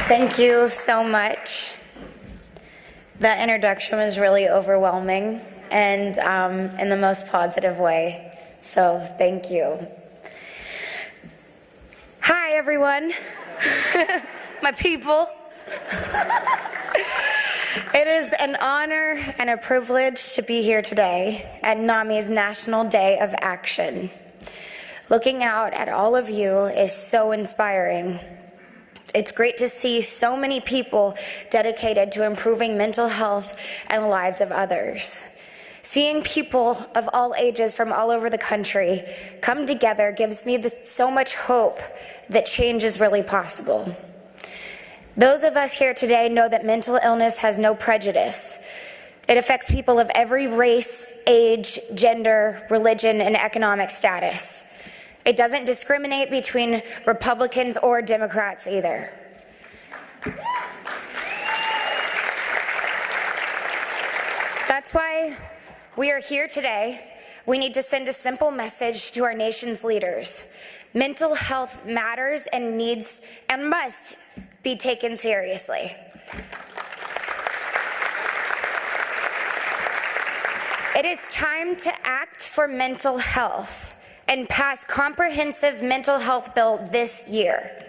Thank you so much. That introduction was really overwhelming and in the most positive way. So thank you. Hi, everyone. My people. It is an honor and a privilege to be here today at NAMI's National Day of Action. Looking out at all of you is so inspiring. It's great to see so many people dedicated to improving mental health and the lives of others. Seeing people of all ages from all over the country come together gives me so much hope that change is really possible. Those of us here today know that mental illness has no prejudice. It affects people of every race, age, gender, religion, and economic status. It doesn't discriminate between Republicans or Democrats either. That's why we are here today. We need to send a simple message to our nation's leaders. Mental health matters and needs and must be taken seriously. It is time to act for mental health and pass comprehensive mental health bill this year.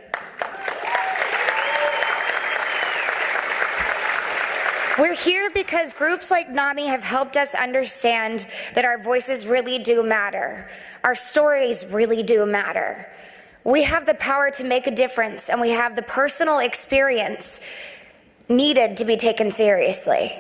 We're here because groups like NAMI have helped us understand that our voices really do matter. Our stories really do matter. We have the power to make a difference, and we have the personal experience needed to be taken seriously.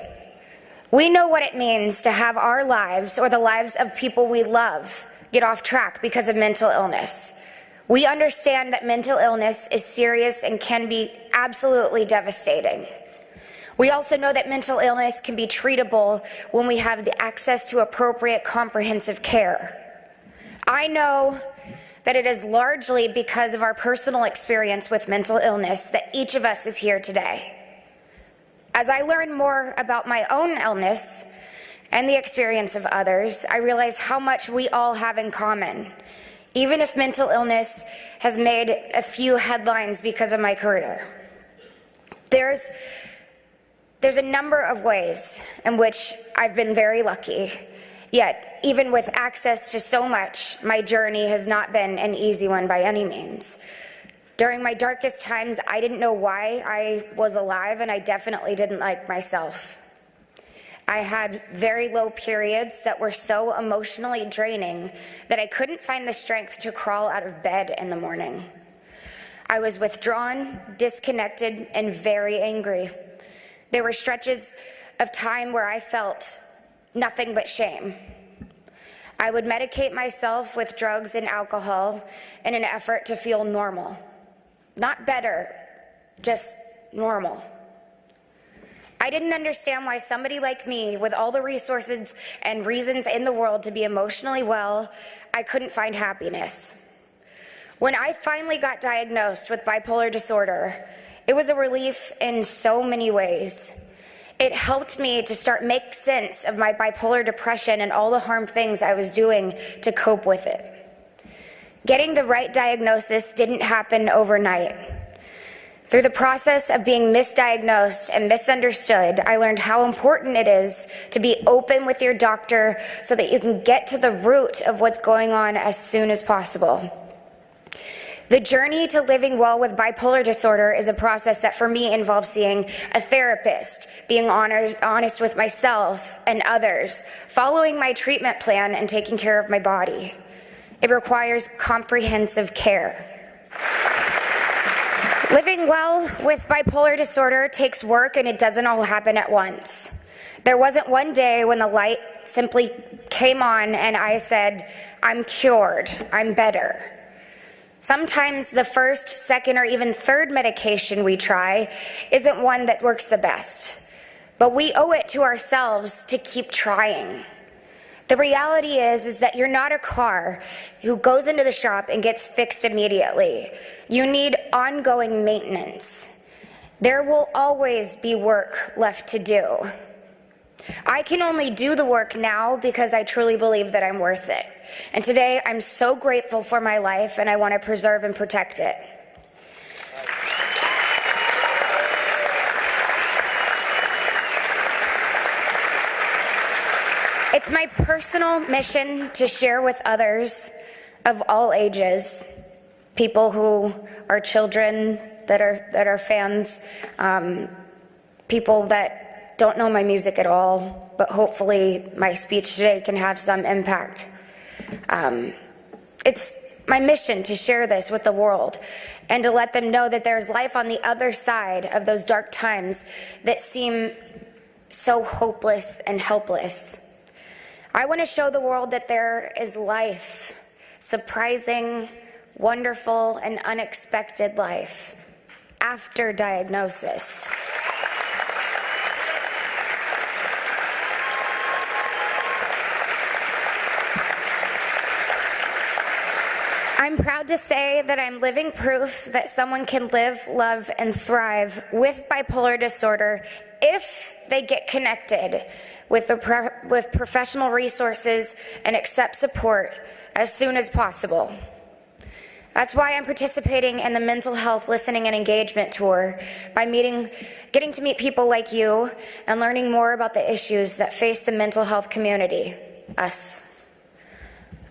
We know what it means to have our lives or the lives of people we love get off track because of mental illness. We understand that mental illness is serious and can be absolutely devastating. We also know that mental illness can be treatable when we have the access to appropriate comprehensive care. I know that it is largely because of our personal experience with mental illness that each of us is here today. As I learn more about my own illness and the experience of others, I realize how much we all have in common, even if mental illness has made a few headlines because of my career. There's a number of ways in which I've been very lucky, yet even with access to so much, my journey has not been an easy one by any means. During my darkest times, I didn't know why I was alive, and I definitely didn't like myself. I had very low periods that were so emotionally draining that I couldn't find the strength to crawl out of bed in the morning. I was withdrawn, disconnected, and very angry. There were stretches of time where I felt nothing but shame. I would medicate myself with drugs and alcohol in an effort to feel normal. Not better, just normal. I didn't understand why somebody like me, with all the resources and reasons in the world to be emotionally well, I couldn't find happiness. When I finally got diagnosed with bipolar disorder, it was a relief in so many ways. It helped me to start make sense of my bipolar depression and all the harm things I was doing to cope with it. Getting the right diagnosis didn't happen overnight. Through the process of being misdiagnosed and misunderstood, I learned how important it is to be open with your doctor so that you can get to the root of what's going on as soon as possible. The journey to living well with bipolar disorder is a process that for me involves seeing a therapist, being honest with myself and others, following my treatment plan, and taking care of my body. It requires comprehensive care. Living well with bipolar disorder takes work, and it doesn't all happen at once. There wasn't one day when the light simply came on and I said, I'm cured, I'm better. Sometimes the first, second, or even third medication we try isn't one that works the best, but we owe it to ourselves to keep trying. The reality is that you're not a car who goes into the shop and gets fixed immediately. You need ongoing maintenance. There will always be work left to do. I can only do the work now because I truly believe that I'm worth it. And today, I'm so grateful for my life, and I want to preserve and protect it. It's my personal mission to share with others of all ages, people who are children that are fans, people that don't know my music at all, but hopefully my speech today can have some impact. It's my mission to share this with the world and to let them know that there's life on the other side of those dark times that seem so hopeless and helpless. I want to show the world that there is life, surprising, wonderful, and unexpected life after diagnosis. I'm proud to say that I'm living proof that someone can live, love, and thrive with bipolar disorder if they get connected with professional resources and accept support as soon as possible. That's why I'm participating in the Mental Health Listening and Engagement Tour by getting to meet people like you and learning more about the issues that face the mental health community, us.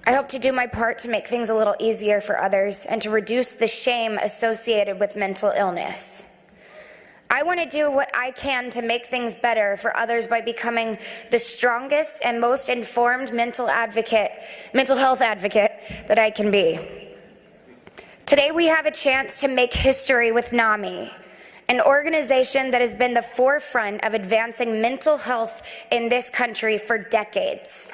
I hope to do my part to make things a little easier for others and to reduce the shame associated with mental illness. I want to do what I can to make things better for others by becoming the strongest and most informed mental health advocate that I can be. Today we have a chance to make history with NAMI, an organization that has been the forefront of advancing mental health in this country for decades.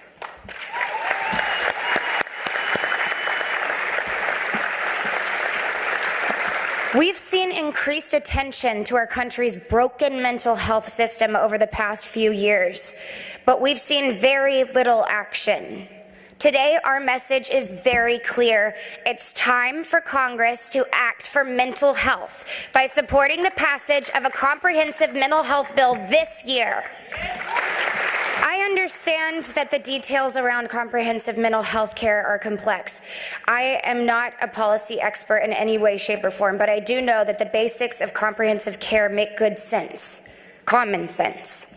We've seen increased attention to our country's broken mental health system over the past few years, but we've seen very little action. Today, our message is very clear. It's time for Congress to act for mental health by supporting the passage of a comprehensive mental health bill this year. I understand that the details around comprehensive mental health care are complex. I am not a policy expert in any way, shape, or form, but I do know that the basics of comprehensive care make good sense, common sense.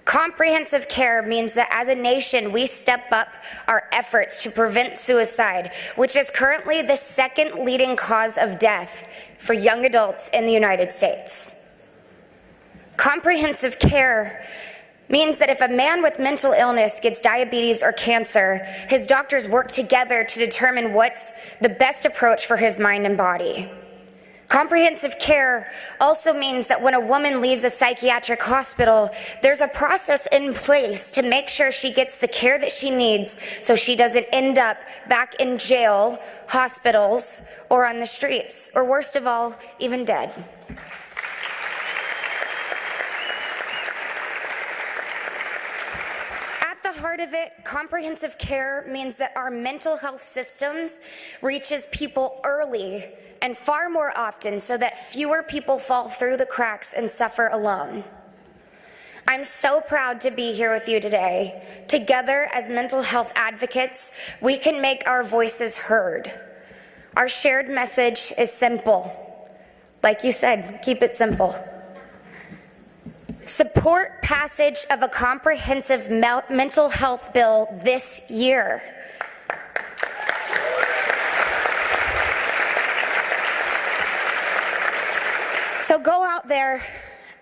Comprehensive care means that as a nation, we step up our efforts to prevent suicide, which is currently the second leading cause of death for young adults in the United States. Comprehensive care means that if a man with mental illness gets diabetes or cancer, his doctors work together to determine what's the best approach for his mind and body. Comprehensive care also means that when a woman leaves a psychiatric hospital, there's a process in place to make sure she gets the care that she needs so she doesn't end up back in jail, hospitals, or on the streets, or worst of all, even dead. Heart of it, comprehensive care means that our mental health systems reaches people early and far more often so that fewer people fall through the cracks and suffer alone. I'm so proud to be here with you today. Together as mental health advocates, we can make our voices heard. Our shared message is simple. Like you said, keep it simple. Support passage of a comprehensive mental health bill this year. So go out there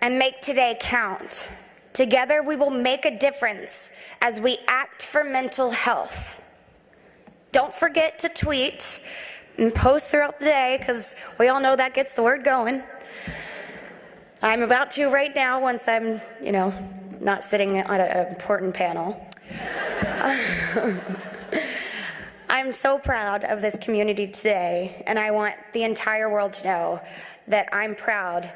and make today count. Together we will make a difference as we act for mental health. Don't forget to tweet and post throughout the day, because we all know that gets the word going. I'm about to right now, once I'm, not sitting on an important panel. I'm so proud of this community today, and I want the entire world to know that I'm proud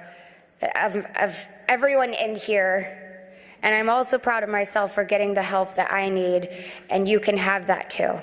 of everyone in here, and I'm also proud of myself for getting the help that I need, and you can have that too.